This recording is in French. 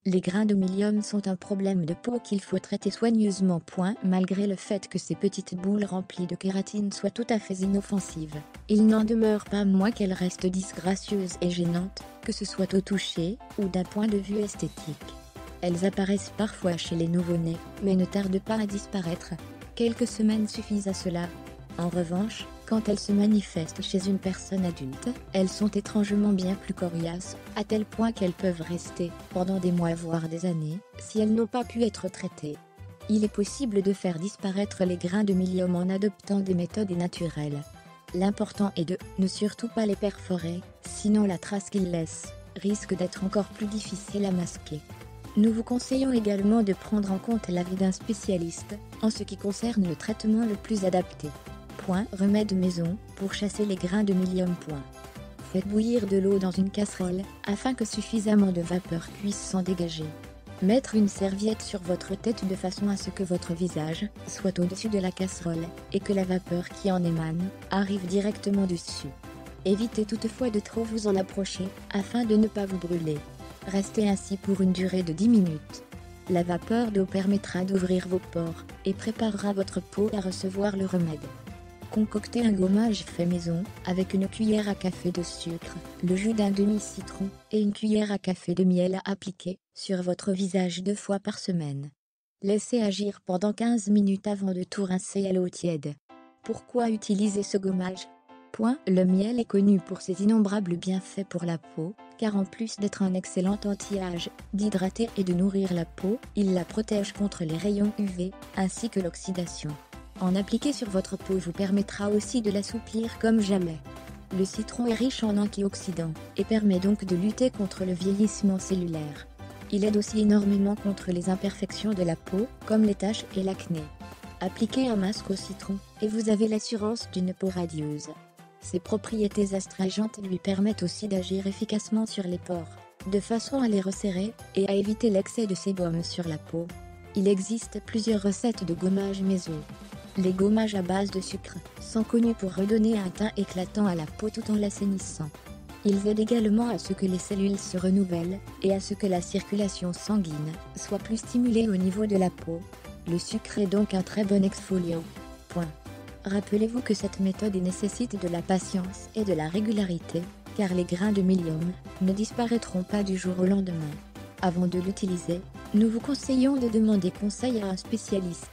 Les grains de mylium sont un problème de peau qu'il faut traiter soigneusement. Malgré le fait que ces petites boules remplies de kératine soient tout à fait inoffensives, il n'en demeure pas moins qu'elles restent disgracieuses et gênantes, que ce soit au toucher ou d'un point de vue esthétique. Elles apparaissent parfois chez les nouveau-nés, mais ne tardent pas à disparaître. Quelques semaines suffisent à cela. En revanche, quand elles se manifestent chez une personne adulte, elles sont étrangement bien plus coriaces, à tel point qu'elles peuvent rester pendant des mois voire des années, si elles n'ont pas pu être traitées. Il est possible de faire disparaître les grains de mylium en adoptant des méthodes naturelles. L'important est de ne surtout pas les perforer, sinon la trace qu'ils laissent risque d'être encore plus difficile à masquer. Nous vous conseillons également de prendre en compte l'avis d'un spécialiste, en ce qui concerne le traitement le plus adapté. Remède maison, pour chasser les grains de mylium. Faites bouillir de l'eau dans une casserole, afin que suffisamment de vapeur puisse s'en dégager. Mettre une serviette sur votre tête de façon à ce que votre visage soit au-dessus de la casserole, et que la vapeur qui en émane arrive directement dessus. Évitez toutefois de trop vous en approcher, afin de ne pas vous brûler. Restez ainsi pour une durée de 10 minutes. La vapeur d'eau permettra d'ouvrir vos pores, et préparera votre peau à recevoir le remède. Concoctez un gommage fait maison, avec une cuillère à café de sucre, le jus d'un demi-citron, et une cuillère à café de miel à appliquer sur votre visage 2 fois par semaine. Laissez agir pendant 15 minutes avant de tout rincer à l'eau tiède. Pourquoi utiliser ce gommage ? Le miel est connu pour ses innombrables bienfaits pour la peau, car en plus d'être un excellent anti-âge, d'hydrater et de nourrir la peau, il la protège contre les rayons UV, ainsi que l'oxydation. En appliquer sur votre peau vous permettra aussi de l'assouplir comme jamais. Le citron est riche en antioxydants, et permet donc de lutter contre le vieillissement cellulaire. Il aide aussi énormément contre les imperfections de la peau, comme les taches et l'acné. Appliquez un masque au citron, et vous avez l'assurance d'une peau radieuse. Ses propriétés astringentes lui permettent aussi d'agir efficacement sur les pores, de façon à les resserrer, et à éviter l'excès de sébum sur la peau. Il existe plusieurs recettes de gommage maison. Les gommages à base de sucre sont connus pour redonner un teint éclatant à la peau tout en l'assainissant. Ils aident également à ce que les cellules se renouvellent, et à ce que la circulation sanguine soit plus stimulée au niveau de la peau. Le sucre est donc un très bon exfoliant. Rappelez-vous que cette méthode nécessite de la patience et de la régularité, car les grains de mylium ne disparaîtront pas du jour au lendemain. Avant de l'utiliser, nous vous conseillons de demander conseil à un spécialiste.